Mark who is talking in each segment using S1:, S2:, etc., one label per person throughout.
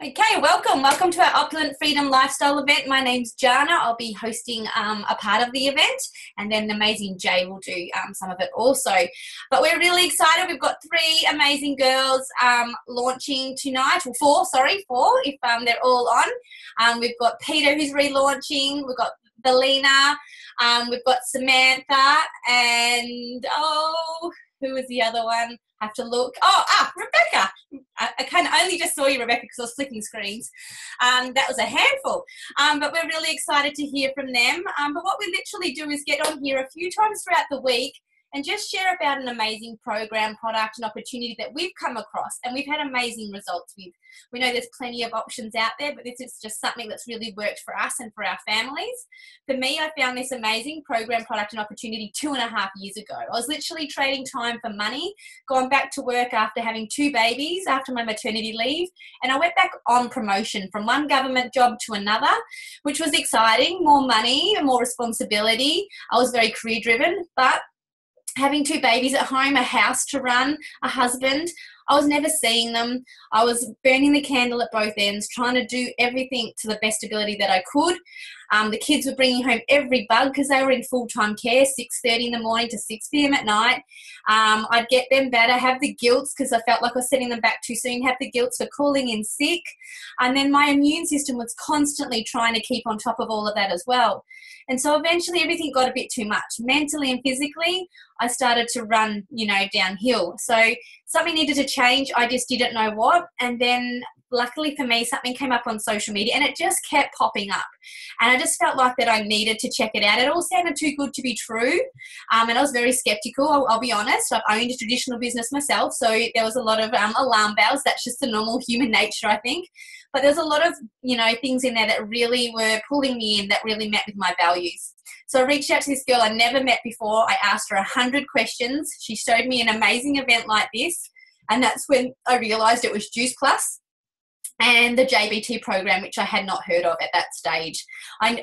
S1: Okay, welcome to our Opulent Freedom Lifestyle event. My name's Jana. I'll be hosting a part of the event, and then the amazing Jay will do some of it also. But we're really excited. We've got three amazing girls launching tonight. Well, four, if they're all on. We've got Peter who's relaunching. We've got Belina. We've got Samantha, and who was the other one? Have to look. Rebecca. I kind of only just saw you, Rebecca, because I was flicking screens. That was a handful. But we're really excited to hear from them. But what we literally do is get on here a few times throughout the week and just share about an amazing program, product, and opportunity that we've come across and we've had amazing results with. We know there's plenty of options out there, but this is just something that's really worked for us and for our families. For me, I found this amazing program, product, and opportunity 2.5 years ago. I was literally trading time for money, going back to work after having 2 babies after my maternity leave, and I went back on promotion from one government job to another, which was exciting, more money and more responsibility. I was very career driven, but having 2 babies at home, a house to run, a husband, I was never seeing them. I was burning the candle at both ends, trying to do everything to the best ability that I could. The kids were bringing home every bug because they were in full-time care, 6:30 in the morning to 6 p.m. at night. I'd get them better, have the guilt because I felt like I was setting them back too soon, have the guilt for calling in sick. And then my immune system was constantly trying to keep on top of all of that as well. And so eventually everything got a bit too much. Mentally and physically, I started to run, downhill. So something needed to change. I just didn't know what. And then luckily for me, something came up on social media and it just kept popping up. And I just felt like that I needed to check it out. It all sounded too good to be true. And I was very skeptical, I'll be honest. I've owned a traditional business myself, so there was a lot of alarm bells. That's just the normal human nature, I think. But there's a lot of, things in there that really were pulling me in, that really met with my values. So I reached out to this girl I never met before. I asked her 100 questions. She showed me an amazing event like this. And that's when I realised it was Juice Plus and the JBT program, which I had not heard of at that stage.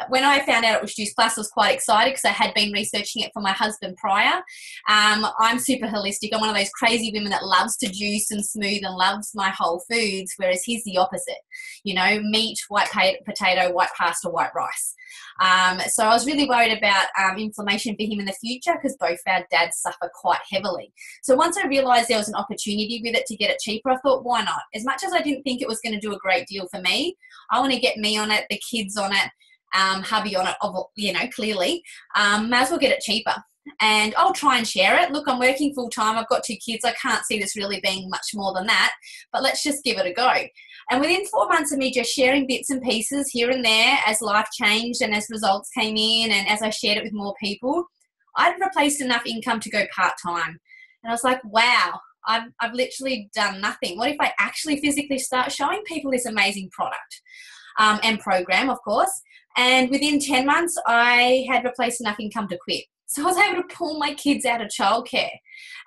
S1: When I found out it was Juice Plus, I was quite excited because I had been researching it for my husband prior. I'm super holistic. I'm one of those crazy women that loves to juice and smooth and loves my whole foods, whereas he's the opposite. Meat, white potato, white pasta, white rice. So I was really worried about inflammation for him in the future because both our dads suffer quite heavily. So once I realised there was an opportunity with it to get it cheaper, I thought, why not? As much as I didn't think it was going to do a great deal for me, I want to get me on it, the kids on it, hubby on it, clearly. May as well get it cheaper. And I'll try and share it. Look, I'm working full time. I've got 2 kids. I can't see this really being much more than that, but let's just give it a go. And within 4 months of me just sharing bits and pieces here and there as life changed and as results came in and as I shared it with more people, I'd replaced enough income to go part-time. And I was like, wow, I've literally done nothing. What if I actually physically start showing people this amazing product and program, of course? And within 10 months, I had replaced enough income to quit. So I was able to pull my kids out of childcare.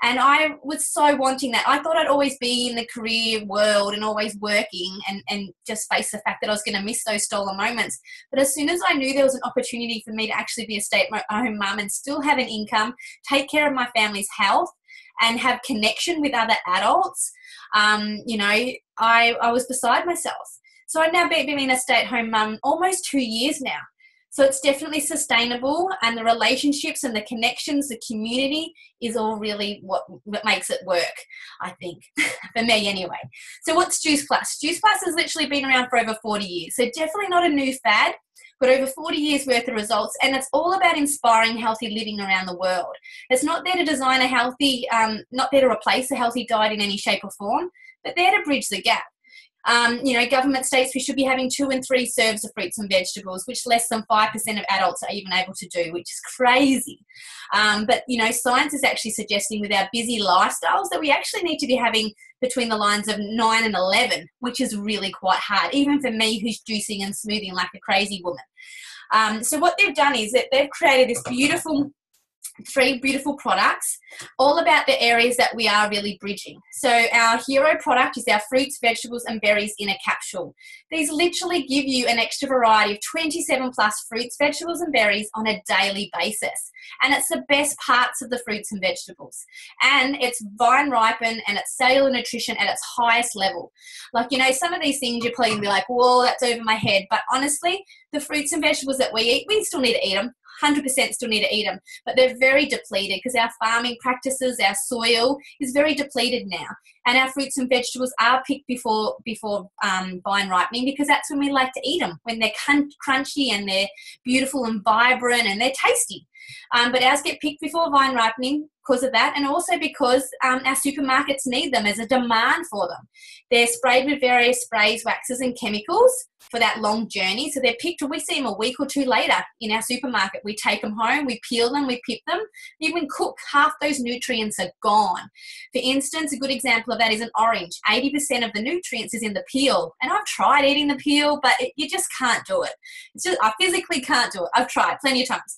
S1: And I was so wanting that. I thought I'd always be in the career world and always working and just face the fact that I was going to miss those stolen moments. But as soon as I knew there was an opportunity for me to actually be a stay-at-home mum and still have an income, take care of my family's health, and have connection with other adults, I was beside myself. So I've now been a stay-at-home mum almost 2 years now. So it's definitely sustainable, and the relationships and the connections, the community is all really what makes it work, I think, for me anyway. So what's Juice Plus? Juice Plus has literally been around for over 40 years. So definitely not a new fad, but over 40 years worth of results. And it's all about inspiring healthy living around the world. It's not there to design a healthy, not there to replace a healthy diet in any shape or form, but there to bridge the gap. Government states we should be having 2 and 3 serves of fruits and vegetables, which less than 5% of adults are even able to do, which is crazy. But science is actually suggesting with our busy lifestyles that we actually need to be having between the lines of 9 and 11, which is really quite hard, even for me who's juicing and smoothing like a crazy woman. So what they've done is that they've created this beautiful 3 beautiful products, all about the areas that we are really bridging. So our hero product is our fruits, vegetables and berries in a capsule. These literally give you an extra variety of 27 plus fruits, vegetables and berries on a daily basis. And it's the best parts of the fruits and vegetables. And it's vine ripened and it's cellular nutrition at its highest level. Like, you know, some of these things you're probably going to be like, whoa, that's over my head. But honestly, the fruits and vegetables that we eat, we still need to eat them. 100% still need to eat them, but they're very depleted because our farming practices, our soil is very depleted now, and our fruits and vegetables are picked before vine ripening, because that's when we like to eat them, when they're crunchy and they're beautiful and vibrant and they're tasty. But ours get picked before vine ripening because of that, and also because our supermarkets need them. There's a demand for them. They're sprayed with various sprays, waxes and chemicals for that long journey. So they're picked, we see them a week or 2 later in our supermarket. We take them home, we peel them, we pick them. Even cook, half those nutrients are gone. For instance, a good example of that is an orange. 80% of the nutrients is in the peel. And I've tried eating the peel, but you just can't do it. It's just, I physically can't do it. I've tried plenty of times.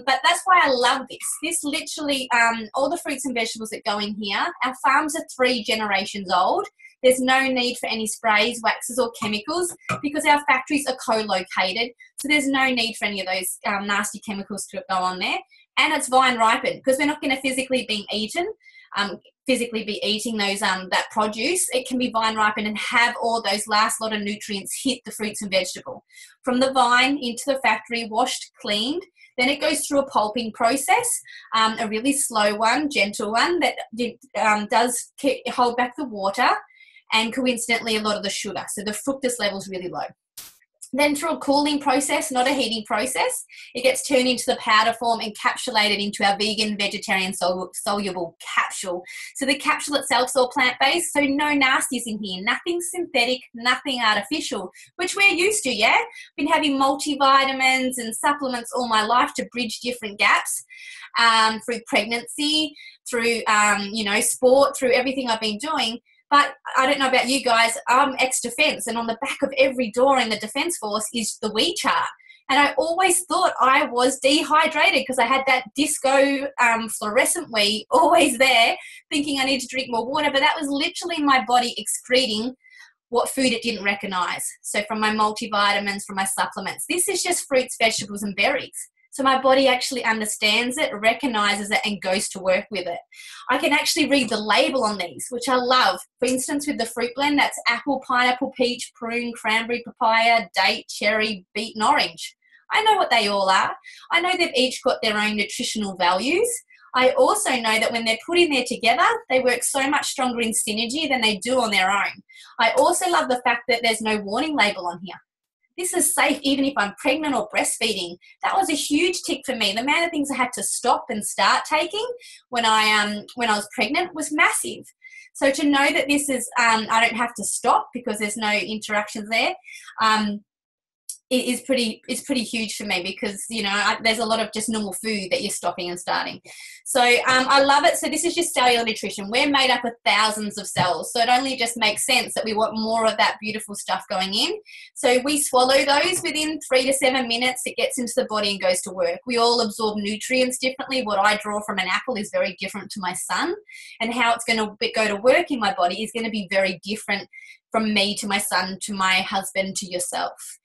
S1: But that's why I love this. This literally, all the fruits and vegetables that go in here, our farms are 3 generations old. There's no need for any sprays, waxes or chemicals because our factories are co-located. So there's no need for any of those nasty chemicals to go on there. And it's vine ripened because we're not going to physically be eating those that produce. It can be vine ripened and have all those last lot of nutrients hit the fruits and vegetable. From the vine into the factory, washed, cleaned. Then it goes through a pulping process, a really slow one, gentle one that does hold back the water and coincidentally a lot of the sugar. So the fructose level is really low. Then through a cooling process, not a heating process, it gets turned into the powder form, encapsulated into our vegan, vegetarian, soluble capsule. So the capsule itself is all plant-based, so no nasties in here, nothing synthetic, nothing artificial, which we're used to, yeah? Been having multivitamins and supplements all my life to bridge different gaps through pregnancy, through, sport, through everything I've been doing. But I don't know about you guys, I'm ex-defence, and on the back of every door in the Defence Force is the WE chart. And I always thought I was dehydrated because I had that disco fluorescent WE always there, thinking I need to drink more water. But that was literally my body excreting what food it didn't recognise. So from my multivitamins, from my supplements. This is just fruits, vegetables and berries. So my body actually understands it, recognises it, and goes to work with it. I can actually read the label on these, which I love. For instance, with the fruit blend, that's apple, pineapple, peach, prune, cranberry, papaya, date, cherry, beet, and orange. I know what they all are. I know they've each got their own nutritional values. I also know that when they're put in there together, they work so much stronger in synergy than they do on their own. I also love the fact that there's no warning label on here. This is safe even if I'm pregnant or breastfeeding. That was a huge tick for me. The amount of things I had to stop and start taking when I was pregnant was massive. So to know that this is, I don't have to stop because there's no interactions there, it's pretty huge for me because, there's a lot of just normal food that you're stopping and starting. So I love it. So this is just cellular nutrition. We're made up of thousands of cells. So it only just makes sense that we want more of that beautiful stuff going in. So we swallow those within 3 to 7 minutes. It gets into the body and goes to work. We all absorb nutrients differently. What I draw from an apple is very different to my son. And how it's going to go to work in my body is going to be very different from me to my son, to my husband, to yourself.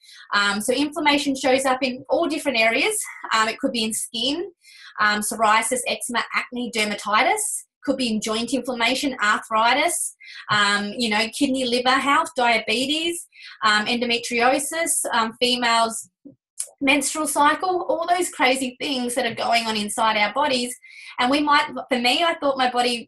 S1: So inflammation shows up in all different areas. It could be in skin, psoriasis, eczema, acne, dermatitis. Could be in joint inflammation, arthritis, kidney, liver health, diabetes, endometriosis, females' menstrual cycle, all those crazy things that are going on inside our bodies. And for me, I thought my body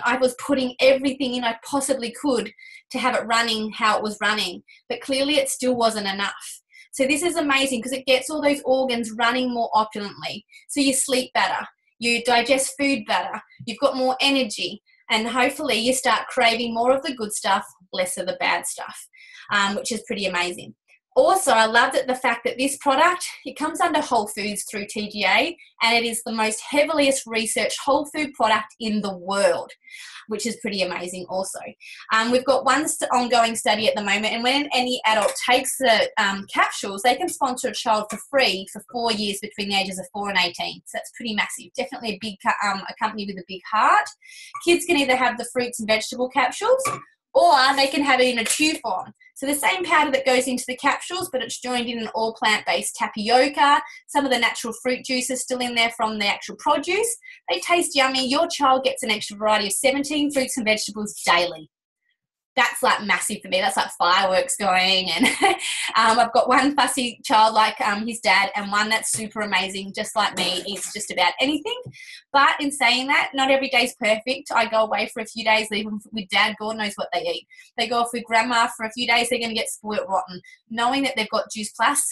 S1: I was putting everything in I possibly could to have it running how it was running. But clearly it still wasn't enough. So this is amazing because it gets all those organs running more opulently. So you sleep better, you digest food better, you've got more energy, and hopefully you start craving more of the good stuff, less of the bad stuff, which is pretty amazing. Also, I love that the fact that this product, it comes under Whole Foods through TGA, and it is the most heaviliest researched whole food product in the world, which is pretty amazing also. We've got one ongoing study at the moment, and when any adult takes the capsules, they can sponsor a child for free for 4 years between the ages of 4 and 18. So that's pretty massive. Definitely a big a company with a big heart. Kids can either have the fruits and vegetable capsules, or they can have it in a chew form. So the same powder that goes into the capsules, but it's joined in an all plant-based tapioca. Some of the natural fruit juice is still in there from the actual produce. They taste yummy. Your child gets an extra variety of 17 fruits and vegetables daily. That's like massive for me. That's like fireworks going. And I've got one fussy child like his dad, and one that's super amazing, just like me, eats just about anything. But in saying that, not every day's perfect. I go away for a few days, leave them with dad. God knows what they eat. They go off with grandma for a few days, they're going to get spoiled rotten. Knowing that they've got Juice Plus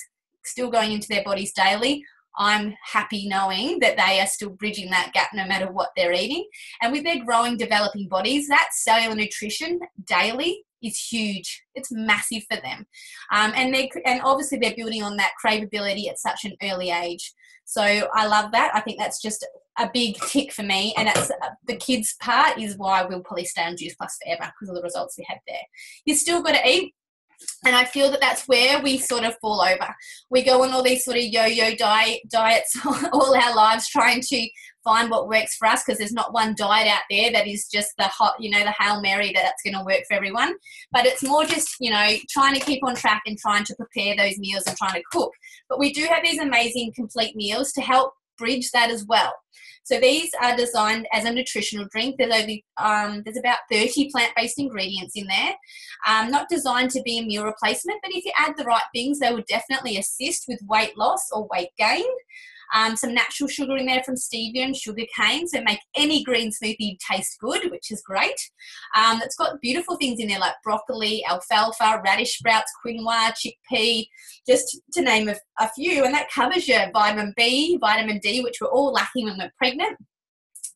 S1: still going into their bodies daily, I'm happy knowing that they are still bridging that gap no matter what they're eating. And with their growing, developing bodies, that cellular nutrition daily is huge. It's massive for them. And obviously they're building on that craveability at such an early age. So I love that. I think that's just a big tick for me. And that's the kids' part is why we'll probably stay on Juice Plus forever, because of the results we have there. You still got to eat. And I feel that that's where we sort of fall over. We go on all these sort of yo-yo diets all our lives, trying to find what works for us, because there's not one diet out there that is just the hot, the Hail Mary that's going to work for everyone. But it's more just, trying to keep on track and trying to prepare those meals and trying to cook. But we do have these amazing complete meals to help bridge that as well. So these are designed as a nutritional drink. There's about 30 plant-based ingredients in there. Not designed to be a meal replacement, but if you add the right things, they will definitely assist with weight loss or weight gain. Some natural sugar in there from stevia and sugar cane, so make any green smoothie taste good, which is great. It's got beautiful things in there like broccoli, alfalfa, radish sprouts, quinoa, chickpea, just to name a few. And that covers your vitamin B, vitamin D, which we're all lacking when we're pregnant.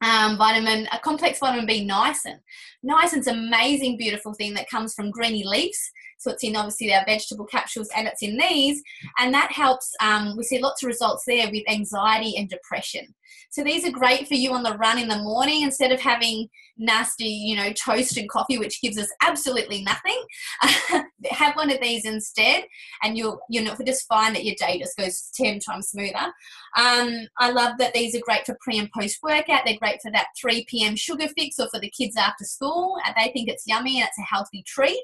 S1: A complex vitamin B, niacin. Niacin's an amazing, beautiful thing that comes from greeny leaves. So it's in obviously our vegetable capsules, and it's in these, and that helps. We see lots of results there with anxiety and depression. So these are great for you on the run in the morning instead of having nasty, toast and coffee, which gives us absolutely nothing. Have one of these instead, and you'll just find that your day just goes 10 times smoother. I love that these are great for pre and post workout. They're great for that 3 p.m. sugar fix or for the kids after school. They think it's yummy and it's a healthy treat.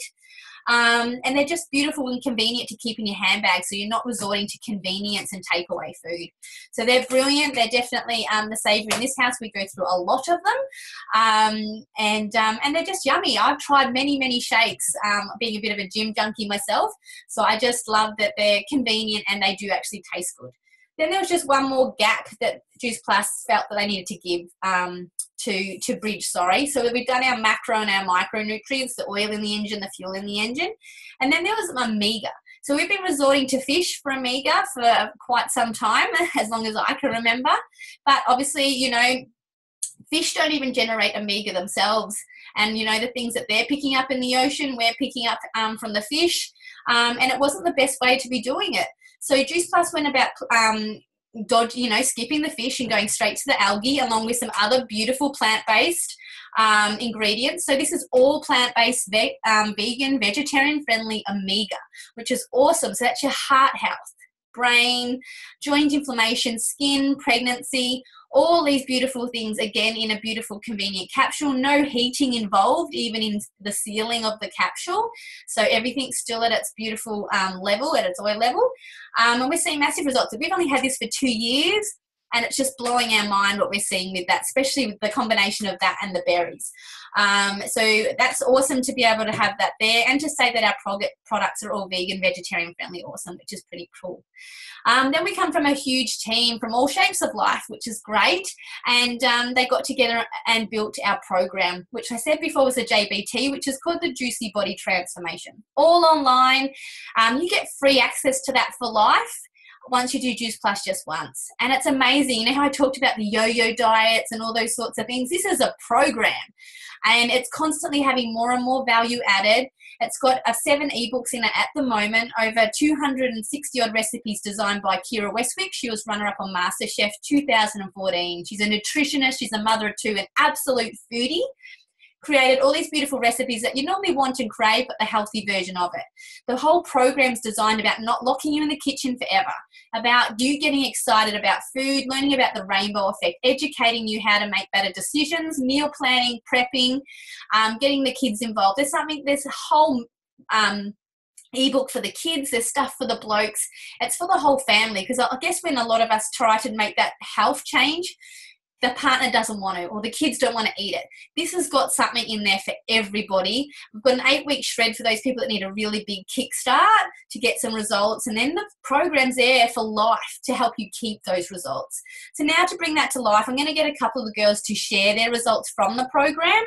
S1: And they're just beautiful and convenient to keep in your handbag, so you're not resorting to convenience and takeaway food. So they're brilliant. They're definitely the saver in this house. We go through a lot of them, and they're just yummy. I've tried many shakes, being a bit of a gym junkie myself, so I just love that they're convenient and they do actually taste good. Then there was just one more gap that Juice Plus felt that they needed to give to bridge, So we've done our macro and our micronutrients, the oil in the engine, the fuel in the engine. And then there was omega. So we've been resorting to fish for omega for quite some time, as long as I can remember. But obviously, fish don't even generate omega themselves. And, the things that they're picking up in the ocean, we're picking up from the fish. And it wasn't the best way to be doing it. So Juice Plus went about skipping the fish and going straight to the algae, along with some other beautiful plant-based ingredients. So this is all plant-based, vegan, vegetarian-friendly omega, which is awesome. So that's your heart health, brain, joint inflammation, skin, pregnancy, all these beautiful things, again, in a beautiful, convenient capsule. No heating involved, even in the sealing of the capsule. So everything's still at its beautiful level, at its oil level. And we're seeing massive results. We've only had this for 2 years, and it's just blowing our mind what we're seeing with that, especially with the combination of that and the berries. So that's awesome to be able to have that there, and to say that our products are all vegan, vegetarian friendly, awesome, which is pretty cool. Then we come from a huge team from all shapes of life, which is great. And they got together and built our program, which I said before was a JBT, which is called the Juicy Body Transformation. All online. You get free access to that for life. once you do Juice Plus just once. And it's amazing. You know how I talked about the yo-yo diets and all those sorts of things? This is a program, and it's constantly having more and more value added. It's got 7 ebooks in it at the moment, over 260 odd recipes designed by Kira Westwick. She was runner-up on MasterChef 2014. She's a nutritionist, she's a mother of 2, an absolute foodie. Created all these beautiful recipes that you normally want and crave, but the healthy version of it. The whole program's designed about not locking you in the kitchen forever, about you getting excited about food, learning about the rainbow effect, educating you how to make better decisions, meal planning, prepping, getting the kids involved. There's a whole ebook for the kids, there's stuff for the blokes. It's for the whole family, because I guess when a lot of us try to make that health change, the partner doesn't want to, or the kids don't want to eat it. This has got something in there for everybody. We've got an 8-week shred for those people that need a really big kickstart to get some results. And then the program's there for life to help you keep those results. So now to bring that to life, I'm going to get a couple of the girls to share their results from the program,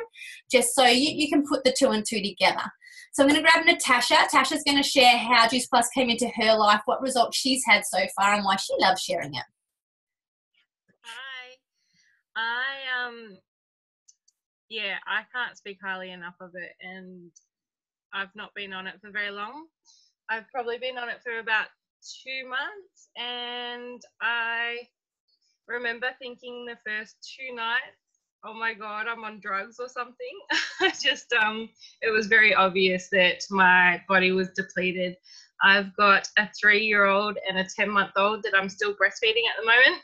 S1: just so you can put the 2 and 2 together. So I'm going to grab Natasha. Tasha's going to share how Juice Plus came into her life, what results she's had so far, and why she loves sharing it.
S2: I can't speak highly enough of it, and I've not been on it for very long. I've probably been on it for about 2 months, and I remember thinking the first 2 nights, oh my God, I'm on drugs or something. It was very obvious that my body was depleted. I've got a 3-year-old and a 10-month-old that I'm still breastfeeding at the moment.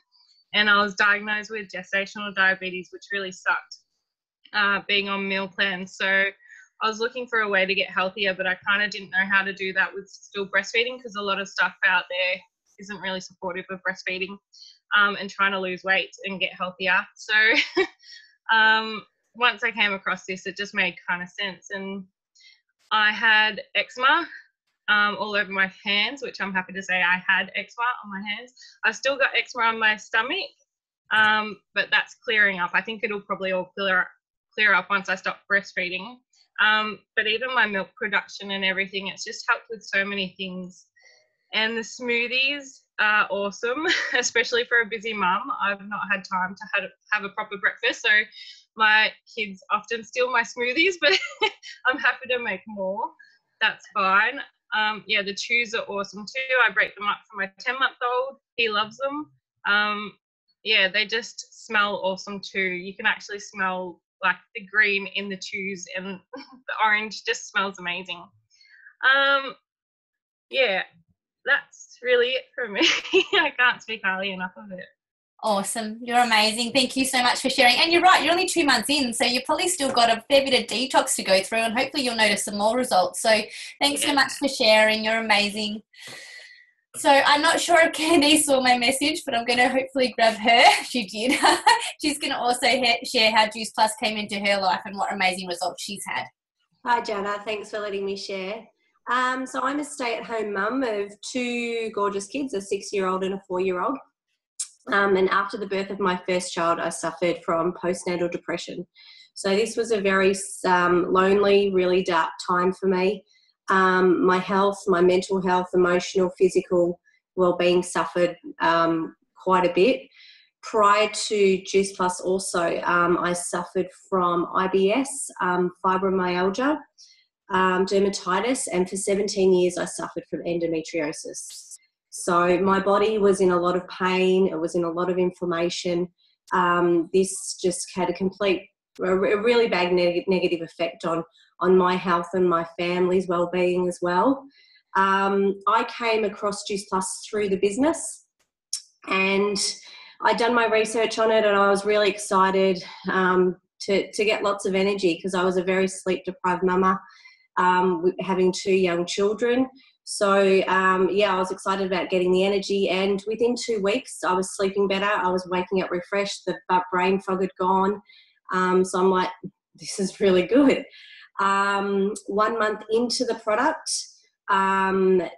S2: And I was diagnosed with gestational diabetes, which really sucked, being on meal plans. So I was looking for a way to get healthier, but I kind of didn't know how to do that with still breastfeeding, because a lot of stuff out there isn't really supportive of breastfeeding, and trying to lose weight and get healthier. So once I came across this, it just made kind of sense. And I had eczema all over my hands, which I'm happy to say I had eczema on my hands. I still got eczema on my stomach, but that's clearing up. I think it'll probably all clear up once I stop breastfeeding. But even my milk production and everything, it's just helped with so many things. And the smoothies are awesome, especially for a busy mum. I've not had time to have a proper breakfast, so my kids often steal my smoothies, but I'm happy to make more. That's fine. The chews are awesome too. I break them up for my 10-month-old. He loves them. They just smell awesome too. You can actually smell like the green in the chews, and the orange just smells amazing. That's really it for me. I can't speak highly enough of it.
S1: Awesome. You're amazing. Thank you so much for sharing. And you're right, you're only 2 months in, so you've probably still got a fair bit of detox to go through, and hopefully you'll notice some more results. So thanks so much for sharing. You're amazing. So I'm not sure if Candice saw my message, but I'm going to hopefully grab her. She did. She's going to also share how Juice Plus came into her life and what amazing results she's had.
S3: Hi, Jana. Thanks for letting me share. So I'm a stay-at-home mum of 2 gorgeous kids, a 6-year-old and a 4-year-old. And after the birth of my first child, I suffered from postnatal depression. So this was a very lonely, really dark time for me. My health, my mental health, emotional, physical well-being suffered quite a bit. Prior to Juice Plus also, I suffered from IBS, fibromyalgia, dermatitis, and for 17 years I suffered from endometriosis. So my body was in a lot of pain, it was in a lot of inflammation. This just had a really bad negative effect on my health and my family's well-being as well. I came across Juice Plus through the business, and I'd done my research on it, and I was really excited to get lots of energy, because I was a very sleep-deprived mama, having 2 young children. So, I was excited about getting the energy, and within 2 weeks I was sleeping better. I was waking up refreshed, the brain fog had gone. So I'm like, this is really good. 1 month into the product,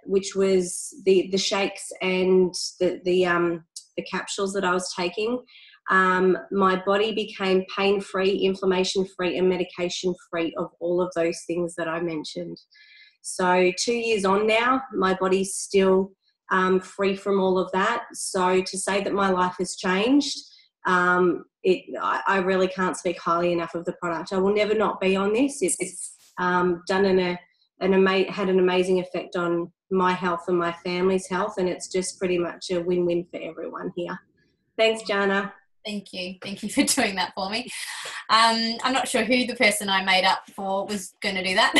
S3: which was the shakes and the capsules that I was taking, my body became pain-free, inflammation-free, and medication-free of all of those things that I mentioned. So 2 years on now, my body's still free from all of that. So to say that my life has changed, I really can't speak highly enough of the product. I will never not be on this. It's done had an amazing effect on my health and my family's health, and it's just pretty much a win-win for everyone here. Thanks, Jana.
S1: Thank you for doing that for me. I'm not sure who the person I made up for was going to do that.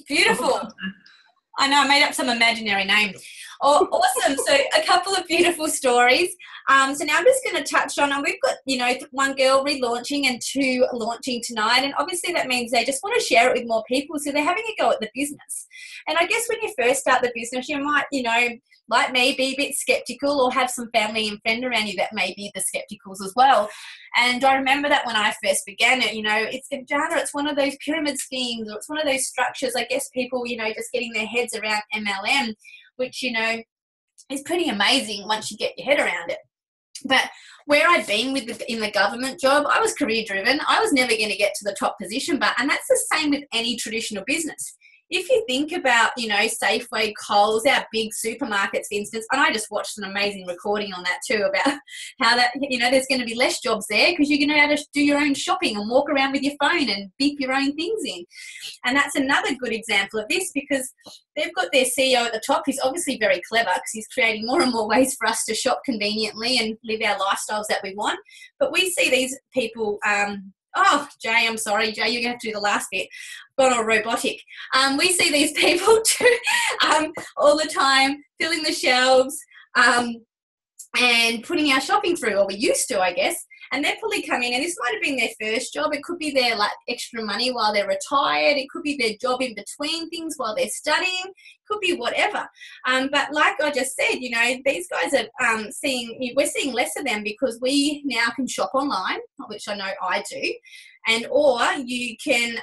S1: Beautiful. I know, I made up some imaginary name. Oh, awesome. So a couple of beautiful stories. So now I'm just going to touch on, and we've got, one girl relaunching and 2 launching tonight. And obviously that means they just want to share it with more people. So they're having a go at the business. And I guess when you first start the business, you might, like me, be a bit skeptical, or have some family and friend around you that may be the skepticals as well. And I remember that when I first began it, it's one of those pyramid schemes, or it's one of those structures, I guess people, just getting their heads around MLM, which, is pretty amazing once you get your head around it. But where I'd been in the government job, I was career driven. I was never going to get to the top position, and that's the same with any traditional business. If you think about, Safeway, Coles, our big supermarkets, for instance, and I just watched an amazing recording on that too about how that, there's going to be less jobs there because you're going to be able to do your own shopping and walk around with your phone and beep your own things in. And that's another good example of this, because they've got their CEO at the top. He's obviously very clever because he's creating more and more ways for us to shop conveniently and live our lifestyles that we want. But we see these people, Jay, I'm sorry, Jay, you're going to have to do the last bit. Gone all robotic. We see these people too, all the time, filling the shelves and putting our shopping through, or we used to, I guess. And they're probably coming, and this might have been their first job. It could be their extra money while they're retired. It could be their job in between things while they're studying. It could be whatever. But like I just said, these guys are we're seeing less of them because we now can shop online, which I know I do. And or you can,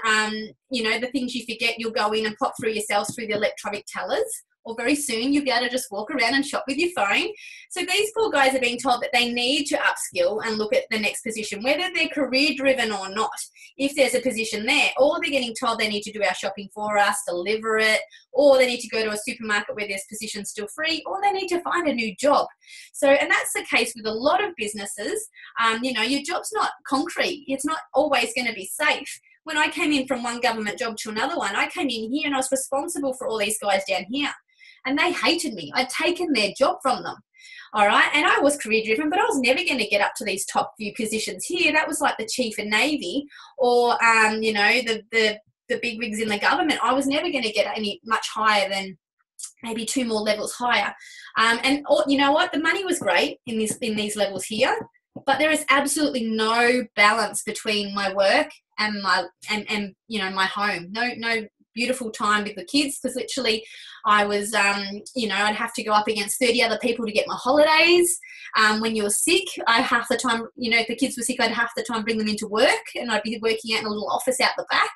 S1: the things you forget, you'll go in and pop through yourselves through the electronic tellers. Or very soon you'll be able to just walk around and shop with your phone. So these poor guys are being told that they need to upskill and look at the next position, whether they're career driven or not. If there's a position there, or they're getting told they need to do our shopping for us, deliver it, or they need to go to a supermarket where there's positions still free, or they need to find a new job. So, and that's the case with a lot of businesses. Your job's not concrete. It's not always going to be safe. When I came in from one government job to another one, I came in here and I was responsible for all these guys down here. And they hated me. I'd taken their job from them. All right. And I was career driven, but I was never going to get up to these top few positions here. That was like the chief of Navy or, the big wigs in the government. I was never going to get any much higher than maybe 2 more levels higher. And you know what? The money was great in these levels here, but there is absolutely no balance between my work and my home. No beautiful time with the kids, because literally I was, I'd have to go up against 30 other people to get my holidays. When you were sick, half the time, if the kids were sick, I'd half the time bring them into work, and I'd be working out in a little office out the back.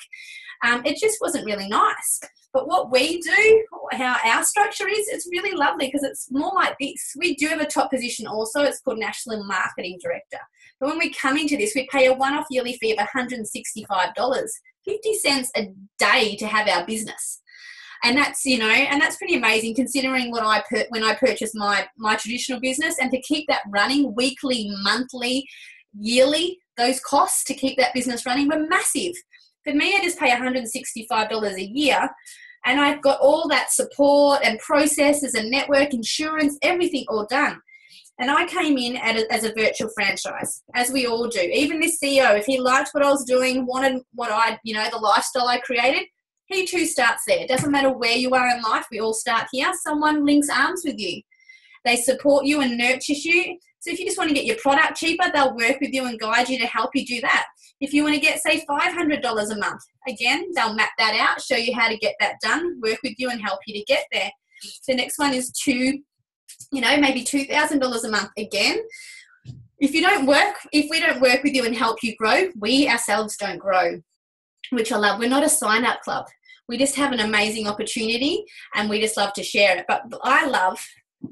S1: It just wasn't really nice. But what we do, how our structure is, it's really lovely because it's more like this. We do have a top position also. It's called National Marketing Director. But when we come into this, we pay a one-off yearly fee of $165, 50 cents a day to have our business. And that's, and that's pretty amazing considering when I purchased my traditional business, and to keep that running weekly, monthly, yearly, those costs to keep that business running were massive. For me, I just pay $165 a year, and I've got all that support and processes and network, insurance, everything all done. And I came in as a virtual franchise, as we all do. Even this CEO, if he liked what I was doing, wanted what the lifestyle I created, he too starts there. It doesn't matter where you are in life, we all start here. Someone links arms with you. They support you and nurtures you. So if you just want to get your product cheaper, they'll work with you and guide you to help you do that. If you want to get, say, $500 a month, again, they'll map that out, show you how to get that done, work with you and help you to get there. So next one is maybe $2,000 a month again. If we don't work with you and help you grow, we ourselves don't grow, which I love. We're not a sign-up club. We just have an amazing opportunity and we just love to share it. But I love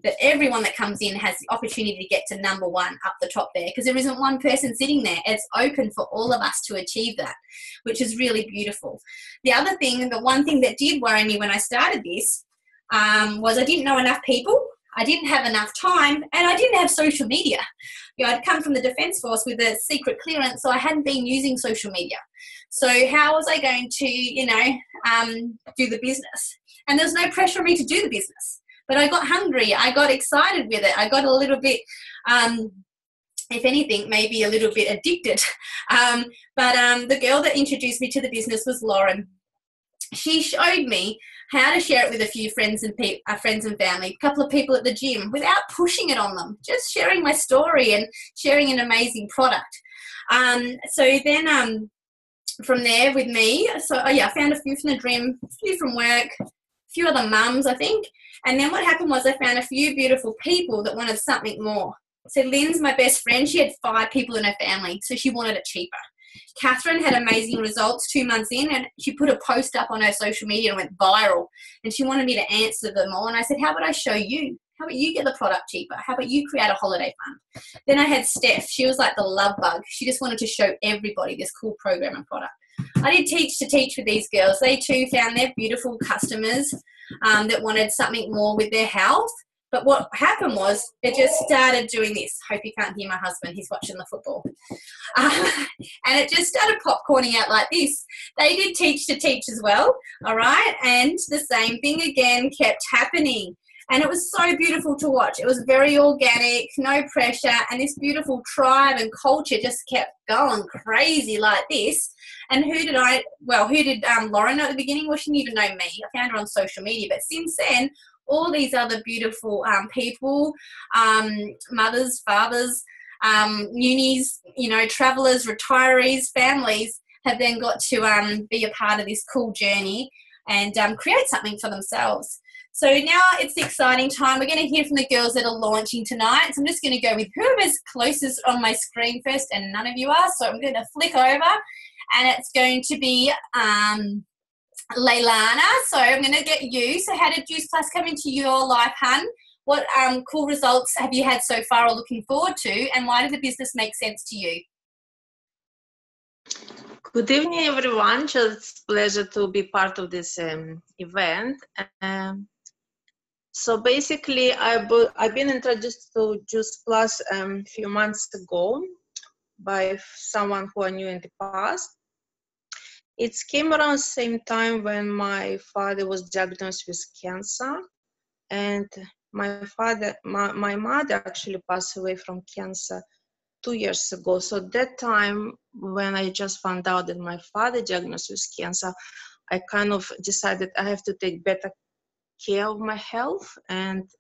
S1: that everyone that comes in has the opportunity to get to number one up the top there, because there isn't one person sitting there. It's open for all of us to achieve that, which is really beautiful. The one thing that did worry me when I started this, was I didn't know enough people, I didn't have enough time, and I didn't have social media. You know, I'd come from the Defence Force with a secret clearance, so I hadn't been using social media. So how was I going to, you know, do the business? And there was no pressure on me to do the business. But I got hungry. I got excited with it. I got a little bit, if anything, maybe a little bit addicted. But the girl that introduced me to the business was Lauren. She showed me how to share it with a few friends and family, a couple of people at the gym, without pushing it on them, just sharing my story and sharing an amazing product. So then from there with me, so I found a few from the gym, a few from work, a few other mums, I think. And then what happened was I found a few beautiful people that wanted something more. So Lynn's my best friend. She had 5 people in her family, so she wanted it cheaper. Catherine had amazing results 2 months in, and she put a post up on her social media and went viral, and she wanted me to answer them all. And I said, how about I show you? How about you get the product cheaper? How about you create a holiday fund? Then I had Steph. She was like the love bug. She just wanted to show everybody this cool program and product. I did teach with these girls. They too found their beautiful customers that wanted something more with their health. But what happened was it just started doing this. Hope you can't hear my husband. He's watching the football. And it just started popcorning out like this. They did teach as well, all right? And the same thing again kept happening. And it was so beautiful to watch. It was very organic, no pressure, and this beautiful tribe and culture just kept going crazy like this. And who did Lauren know at the beginning? Well, she didn't even know me. I found her on social media. But since then, all these other beautiful people, mothers, fathers, unis, you know, travellers, retirees, families have then got to be a part of this cool journey and create something for themselves. So now it's the exciting time. We're going to hear from the girls that are launching tonight. So I'm just going to go with whoever's closest on my screen first, and none of you are. So I'm going to flick over, and it's going to be Leilana. So I'm going to get you. So how did Juice Plus come into your life, hun? What cool results have you had so far or looking forward to, and why did the business make sense to you?
S4: Good evening, everyone. Just a pleasure to be part of this event. So basically, I've been introduced to Juice Plus a few months ago by someone who I knew in the past. It came around the same time when my father was diagnosed with cancer, and my mother actually passed away from cancer 2 years ago. So that time when I just found out that my father diagnosed with cancer, I kind of decided I have to take better care of my health, and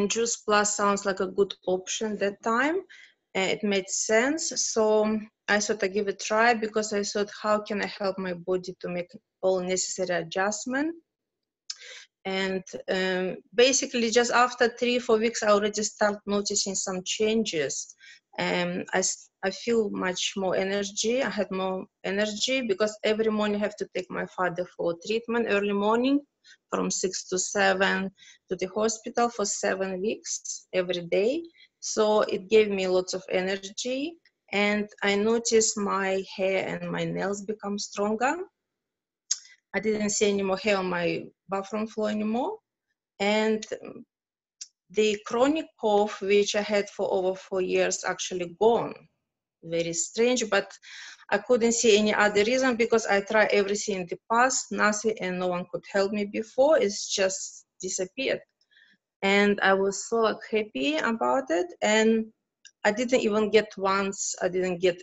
S4: Juice Plus sounds like a good option that time. It made sense, so I thought I'd give it a try, because I thought, how can I help my body to make all necessary adjustment? And basically just after 3-4 weeks, I already start noticing some changes. I feel much more energy. I had more energy because every morning I have to take my father for treatment early morning from 6 to 7 to the hospital for 7 weeks every day. So it gave me lots of energy, and I noticed my hair and my nails become stronger. I didn't see any more hair on my bathroom floor anymore. And the chronic cough, which I had for over 4 years, actually gone. Very strange, but I couldn't see any other reason, because I tried everything in the past, nothing, and no one could help me before. It's just disappeared. And I was so happy about it. And I didn't even get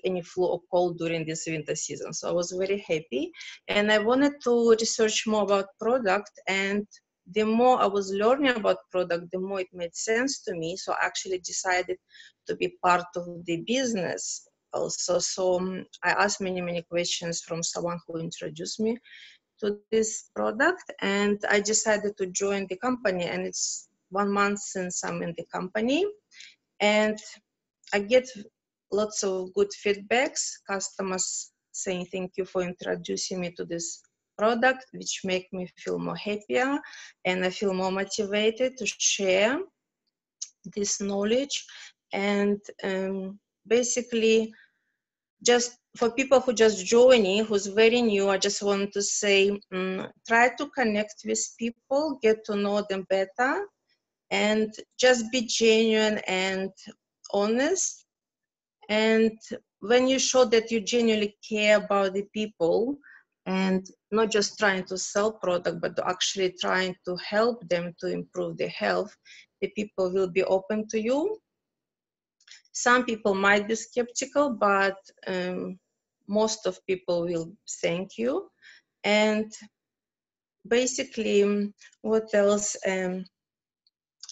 S4: any flu or cold during this winter season. So I was very happy. And I wanted to research more about product. And the more I was learning about product, the more it made sense to me. So I actually decided to be part of the business also. So I asked many questions from someone who introduced me to this product. And I decided to join the company. And it's 1 month since I'm in the company. And I get lots of good feedbacks, customers saying thank you for introducing me to this product, which make me feel more happier, and I feel more motivated to share this knowledge. And basically just for people who just joining, who's very new, I just want to say, try to connect with people, get to know them better, and just be genuine and honest. And when you show that you genuinely care about the people and not just trying to sell product, but actually trying to help them to improve their health, the people will be open to you. Some people might be skeptical, but most of people will thank you. And basically, what else?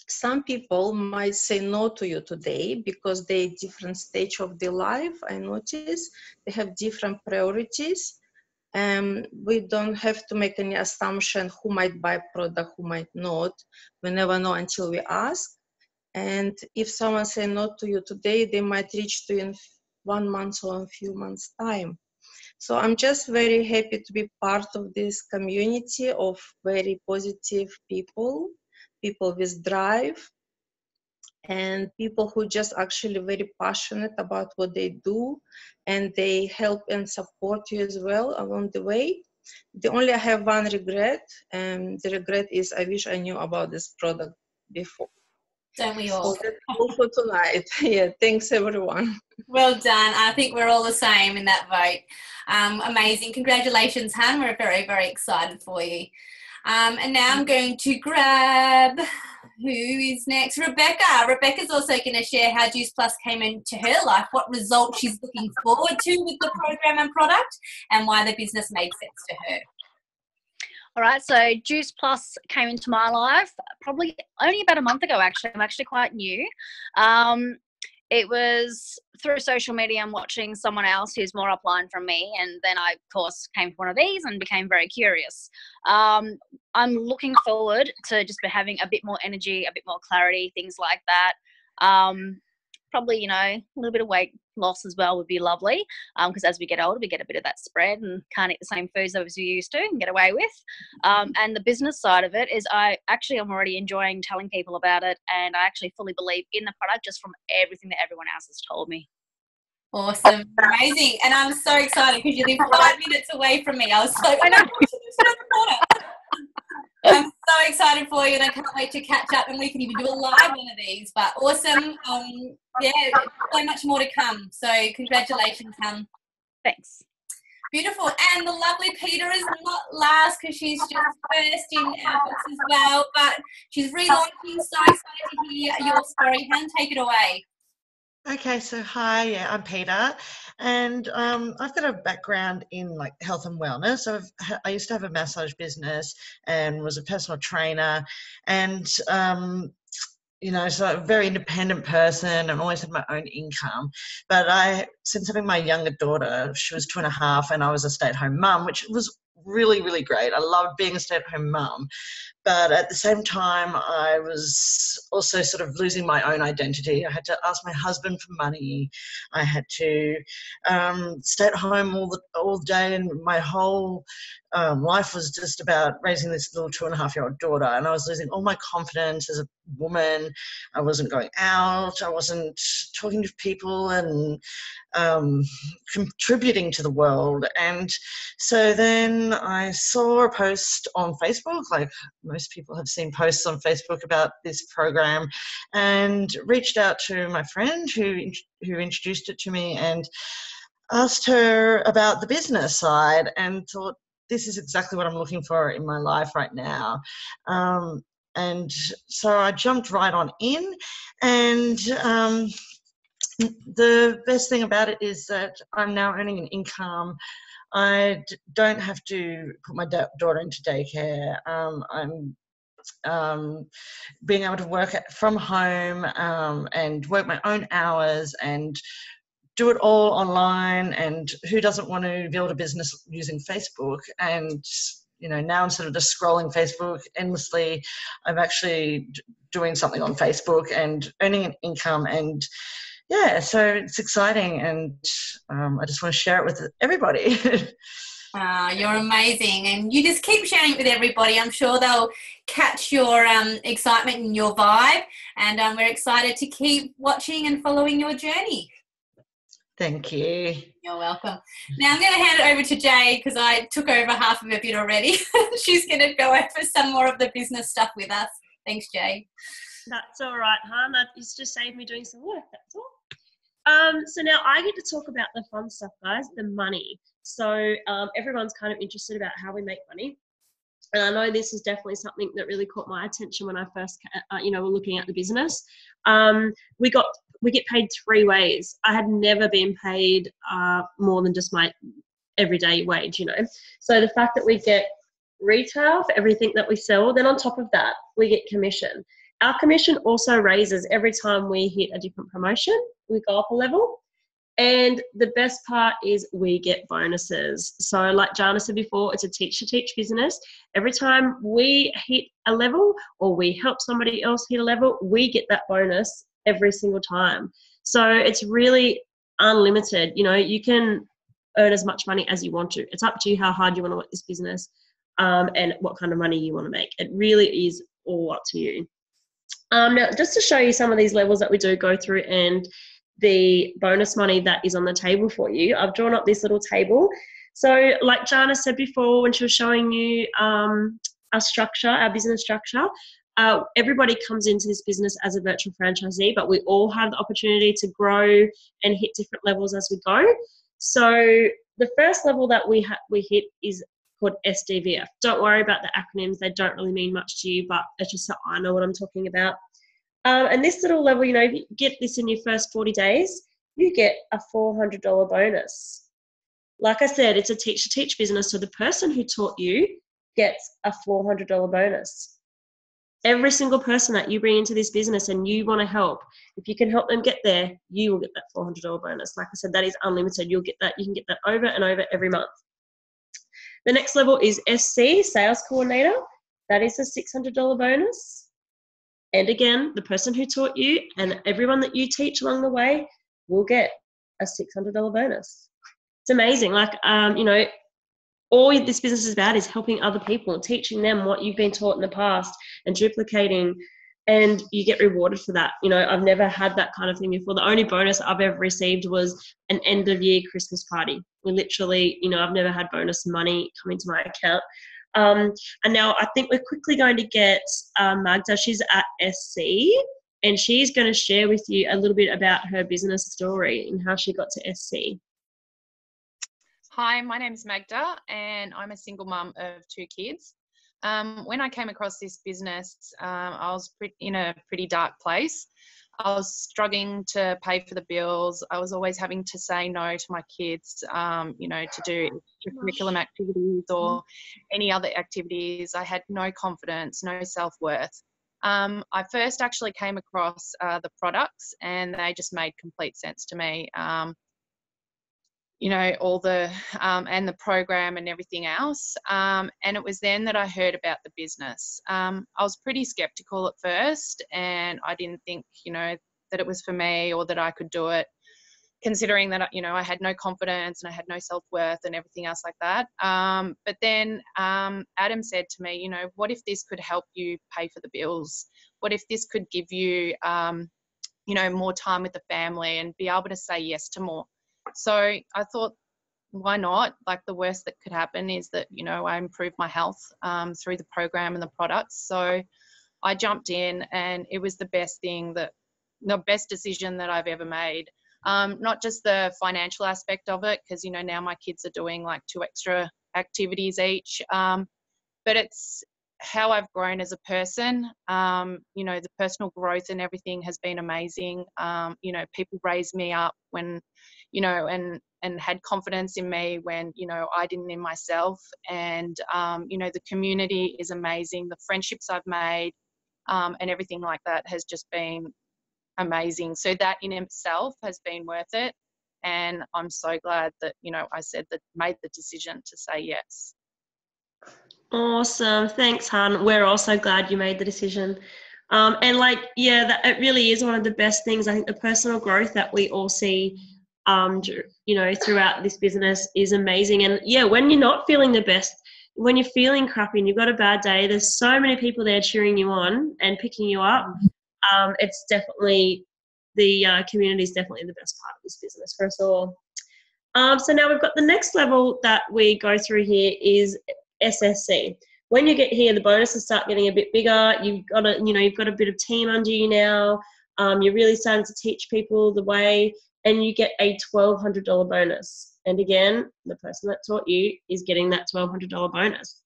S4: Some people might say no to you today because they're different stage of their life. I notice they have different priorities. We don't have to make any assumption who might buy product, who might not. We never know until we ask. And if someone say no to you today, they might reach to you in 1 month or a few months' time. So I'm just very happy to be part of this community of very positive people, people with drive, and people who just actually very passionate about what they do, and they help and support you as well along the way. I have one regret, and the regret is I wish I knew about this product before.
S1: Don't we all?
S4: So that's all for tonight. Yeah, thanks everyone.
S1: Well done. I think we're all the same in that vote. Amazing. Congratulations, Han. We're very, very excited for you. And now I'm going to grab, who is next? Rebecca. Rebecca's also going to share how Juice Plus came into her life, what results she's looking forward to with the program and product, and why the business made sense to her.
S5: All right, so Juice Plus came into my life probably only about a month ago, actually. I'm actually quite new. It was through social media and watching someone else who's more upline from me, and then I, of course, came to one of these and became very curious. I'm looking forward to just having a bit more energy, a bit more clarity, things like that. Probably, you know, a little bit of weight loss as well would be lovely, because as we get older, we get a bit of that spread and can't eat the same foods as we used to and get away with. And the business side of it is I'm already enjoying telling people about it, and I actually fully believe in the product just from everything that everyone else has told me.
S1: Awesome. Amazing. And I'm so excited because you live 5 minutes away from me. I was like, I know. I'm so excited for you, and I can't wait to catch up, and we can even do a live one of these. But awesome. Yeah, so much more to come. So congratulations, Han.
S5: Thanks.
S1: Beautiful. And the lovely Peter is not last because she's just first in our books as well, but she's relaunching. So excited to hear your story. Han, take it away.
S6: Okay, so hi, yeah, I'm Peter, and I've got a background in like health and wellness. I used to have a massage business and was a personal trainer, and you know, so a very independent person and always had my own income. But since having my younger daughter, she was 2.5, and I was a stay-at-home mum, which was really, really great. I loved being a stay-at-home mum. But at the same time, I was also sort of losing my own identity. I had to ask my husband for money. I had to stay at home all day, and my whole life was just about raising this little 2.5-year-old daughter. And I was losing all my confidence as a woman. I wasn't going out. I wasn't talking to people and contributing to the world. And so then I saw a post on Facebook, like most people have seen posts on Facebook about this program, and reached out to my friend who introduced it to me and asked her about the business side, and thought, this is exactly what I'm looking for in my life right now. And so I jumped right on in, and the best thing about it is that I'm now earning an income. I don't have to put my daughter into daycare. I'm being able to work from home and work my own hours and do it all online. And who doesn't want to build a business using Facebook? And you know, now instead of just scrolling Facebook endlessly, I'm actually doing something on Facebook and earning an income. And yeah, so it's exciting, and I just want to share it with everybody.
S1: You're amazing, and you just keep sharing it with everybody. I'm sure they'll catch your excitement and your vibe, and we're excited to keep watching and following your journey.
S6: Thank you.
S1: You're welcome. Now I'm going to hand it over to Jay because I took over half of a bit already. She's going to go over some more of the business stuff with us. Thanks, Jay.
S7: That's all right, hon. It's just saved me doing some work, that's all. So now I get to talk about the fun stuff, guys, the money. So everyone's kind of interested about how we make money. And I know this is definitely something that really caught my attention when I first, were looking at the business. We get paid 3 ways. I had never been paid more than just my everyday wage, So the fact that we get retail for everything that we sell, then on top of that, we get commission. Our commission also raises every time we hit a different promotion. We go up a level. And the best part is we get bonuses. So like Jana said before, it's a teach-to-teach business. Every time we hit a level or we help somebody else hit a level, we get that bonus every single time. So it's really unlimited. You can earn as much money as you want to. It's up to you how hard you want to work this business and what kind of money you want to make. It really is all up to you. Now, just to show you some of these levels that we do go through and the bonus money that is on the table for you, I've drawn up this little table. So like Jana said before when she was showing you our structure, our business structure, everybody comes into this business as a virtual franchisee, but we all have the opportunity to grow and hit different levels as we go. So the first level that we hit is called SDVF. Don't worry about the acronyms. They don't really mean much to you, but it's just so I know what I'm talking about. And this little level, if you get this in your first 40 days, you get a $400 bonus. Like I said, it's a teach-to-teach business, so the person who taught you gets a $400 bonus. Every single person that you bring into this business and you want to help, if you can help them get there, you will get that $400 bonus. Like I said, that is unlimited. You'll get that. You can get that over and over every month. The next level is SC, Sales Coordinator. That is a $600 bonus. And again, the person who taught you and everyone that you teach along the way will get a $600 bonus. It's amazing. All this business is about is helping other people, teaching them what you've been taught in the past and duplicating, and you get rewarded for that. I've never had that kind of thing before. The only bonus I've ever received was an end of year Christmas party. We literally, I've never had bonus money come into my account. And now I think we're quickly going to get Magda. She's at SC, and she's going to share with you a little bit about her business story and how she got to SC.
S8: Hi, my name's Magda, and I'm a single mum of 2 kids. When I came across this business, I was in a pretty dark place. I was struggling to pay for the bills. I was always having to say no to my kids, to do extracurricular activities or any other activities. I had no confidence, no self-worth. I first actually came across the products, and they just made complete sense to me. All the and the program and everything else. And it was then that I heard about the business. I was pretty skeptical at first, and I didn't think, that it was for me or that I could do it, considering that, I had no confidence and I had no self-worth and everything else like that. But then Adam said to me, what if this could help you pay for the bills? What if this could give you, more time with the family and be able to say yes to more? So I thought, why not? Like, the worst that could happen is that, I improve my health through the program and the products. So I jumped in, and it was the best decision that I've ever made. Not just the financial aspect of it, because, now my kids are doing like 2 extra activities each. But it's how I've grown as a person. The personal growth and everything has been amazing. People raised me up when, and had confidence in me when, I didn't in myself. And, the community is amazing. The friendships I've made and everything like that has just been amazing. So that in itself has been worth it. And I'm so glad that, made the decision to say yes.
S7: Awesome. Thanks, Han. We're also glad you made the decision. It really is one of the best things. I think the personal growth that we all see, throughout this business is amazing. And when you're not feeling the best, when you're feeling crappy and you've got a bad day, there's so many people there cheering you on and picking you up. It's definitely the community is definitely the best part of this business for us all. So now we've got the next level that we go through here is SSC. When you get here, the bonuses start getting a bit bigger. You've got a bit of team under you now. You're really starting to teach people the way, and you get a $1,200 bonus. And again, the person that taught you is getting that $1,200 bonus.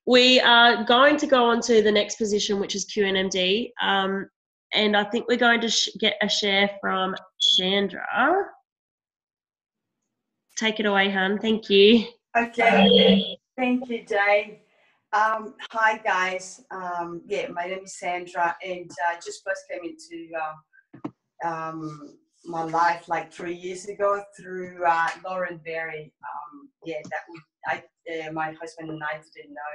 S7: We are going to go on to the next position, which is QNMD. And I think we're going to get a share from Chandra. Take it away, hun. Thank you.
S9: Okay. Thank you, Jay. Hi, guys. My name is Sandra, and I just first came into my life like 3 years ago through Lauren Berry. My husband and I didn't know.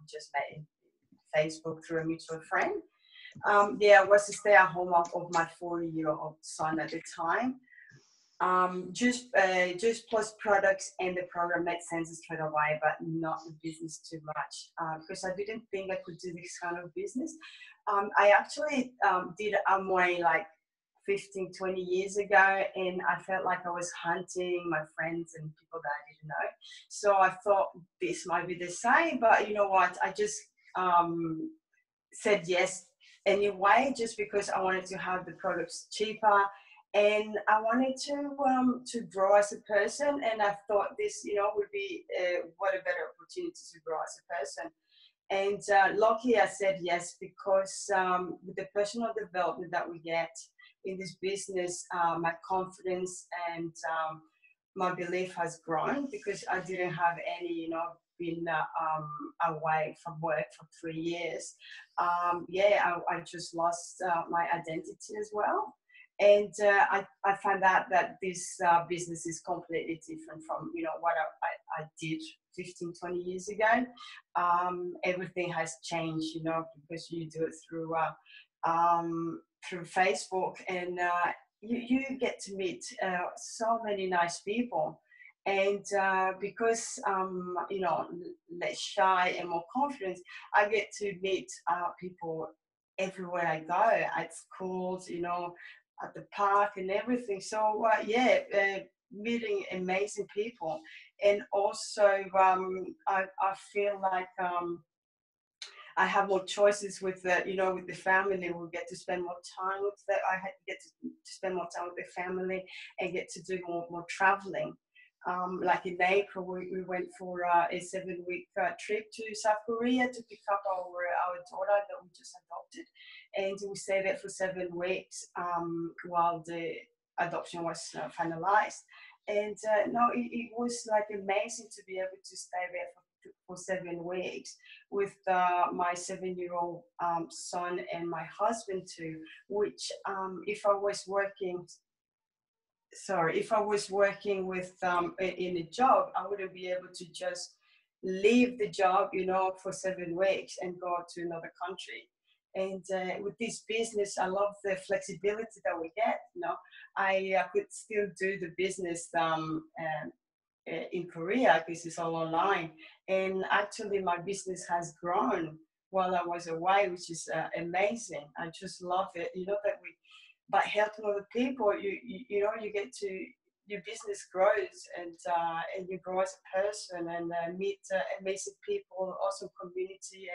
S9: We just met in Facebook through a mutual friend. I was a stay-at-home mom of my 4-year-old son at the time. Just Plus products and the program made sense straight away, but not the business too much, because I didn't think I could do this kind of business. I actually did Amway like 15, 20 years ago, and I felt like I was hunting my friends and people that I didn't know. So I thought this might be the same, but you know what? I just said yes anyway, just because I wanted to have the products cheaper. And I wanted to grow as a person, and I thought this, would be what a better opportunity to grow as a person. And luckily, I said yes, because with the personal development that we get in this business, my confidence and my belief has grown, because I didn't have any, been away from work for 3 years. I just lost my identity as well. And I found out that this business is completely different from, what I did 15, 20 years ago. Everything has changed, because you do it through Facebook, and you get to meet so many nice people. And because less shy and more confident, I get to meet people everywhere I go, at schools, at the park and everything. So meeting amazing people. And also I feel like I have more choices with with the family. We get to spend more time with that. I get to spend more time with the family and get to do more traveling. Like in April, we went for a 7-week trip to South Korea to pick up our daughter that we just adopted, and we stayed there for 7 weeks while the adoption was finalized. And it was like amazing to be able to stay there for 7 weeks with my 7-year-old son and my husband too. Which if I was working with in a job, I wouldn't be able to just leave the job, for 7 weeks and go to another country. And with this business, I love the flexibility that we get. I could still do the business in Korea, because it's all online. And actually, my business has grown while I was away, which is amazing. I just love it. By helping other people, you get to, your business grows, and you grow as a person, and meet amazing people, awesome community,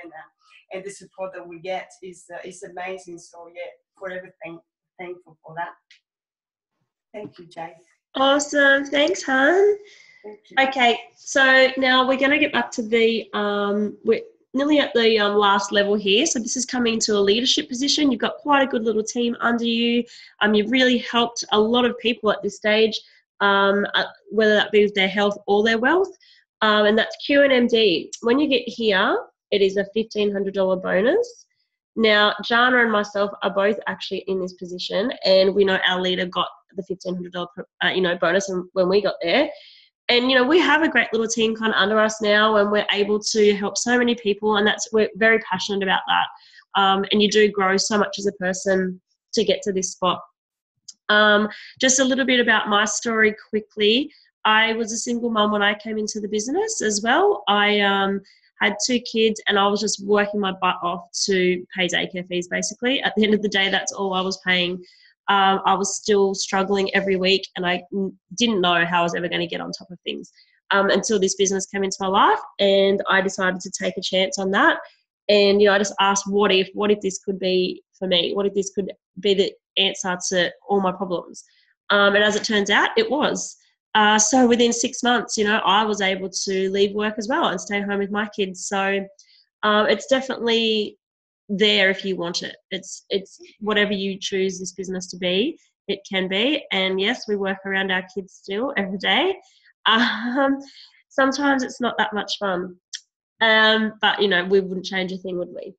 S9: and the support that we get is amazing. So for everything, thankful for that. Thank you, Jay.
S7: Awesome. Thanks, hun.
S9: Thank you.
S7: Okay, so now we're going to get back to the we're nearly at the last level here. So this is coming to a leadership position. You've got quite a good little team under you. You've really helped a lot of people at this stage, whether that be with their health or their wealth. And that's QNMD. When you get here, it is a $1,500 bonus. Now, Jana and myself are both actually in this position, and we know our leader got the $1,500 bonus when we got there. And, we have a great little team kind of under us now, and we're able to help so many people, and we're very passionate about that. And you do grow so much as a person to get to this spot. Just a little bit about my story quickly. I was a single mum when I came into the business as well. I had 2 kids, and I was just working my butt off to pay daycare fees, basically. At the end of the day, that's all I was paying. I was still struggling every week, and I didn't know how I was ever going to get on top of things until this business came into my life, and I decided to take a chance on that. And, you know, I just asked, what if this could be for me? What if this could be the answer to all my problems? And as it turns out, it was. So within 6 months, you know, I was able to leave work as well and stay home with my kids. So it's definitely there if you want it. It's whatever you choose this business to be, it can be. And yes, we work around our kids still every day. Sometimes it's not that much fun. But, you know, we wouldn't change a thing, would we?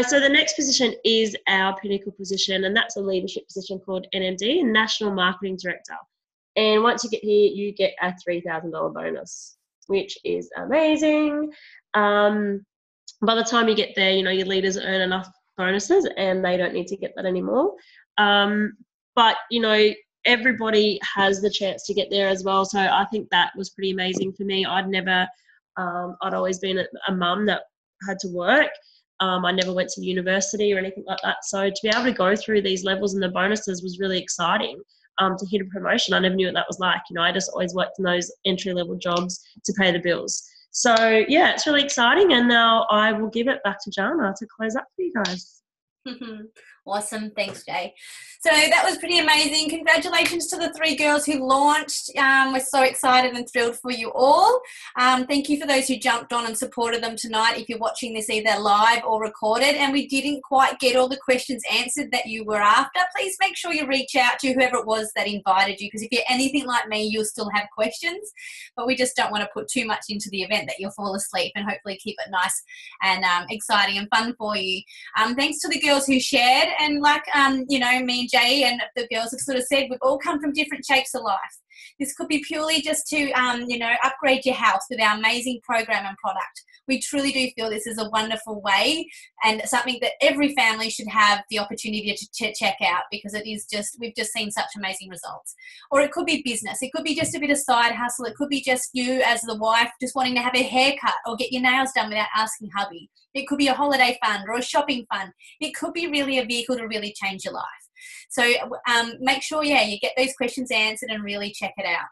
S7: So the next position is our pinnacle position, and that's a leadership position called NMD, National Marketing Director. And once you get here, you get a $3,000 bonus, which is amazing. By the time you get there, you know, your leaders earn enough bonuses and they don't need to get that anymore. But, you know, everybody has the chance to get there as well. So I think that was pretty amazing for me. I'd always been a mum that had to work. I never went to university or anything like that. So to be able to go through these levels and the bonuses was really exciting. To hit a promotion, I never knew what that was like. You know, I just always worked in those entry-level jobs to pay the bills. So, yeah, it's really exciting. And now I will give it back to Jana to close up for you guys.
S1: Awesome. Thanks, Jay. So that was pretty amazing. Congratulations to the 3 girls who launched. We're so excited and thrilled for you all. Thank you for those who jumped on and supported them tonight, if you're watching this either live or recorded, and we didn't quite get all the questions answered that you were after. Please make sure you reach out to whoever it was that invited you, because if you're anything like me, you'll still have questions, but we just don't want to put too much into the event that you'll fall asleep, and hopefully keep it nice and exciting and fun for you. Thanks to the girls who shared. And like, you know, me and Jay and the girls have sort of said, we've all come from different shapes of life. This could be purely just to, you know, upgrade your house with our amazing program and product. We truly do feel this is a wonderful way and something that every family should have the opportunity to check out, because it is just, we've just seen such amazing results. Or it could be business. It could be just a bit of side hustle. It could be just you as the wife just wanting to have a haircut or get your nails done without asking hubby. It could be a holiday fund or a shopping fund. It could be really a vehicle to really change your life. So make sure, yeah, you get those questions answered and really check it out.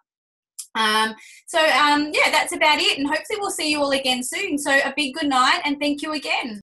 S1: Yeah, that's about it. And hopefully we'll see you all again soon. So a big good night and thank you again.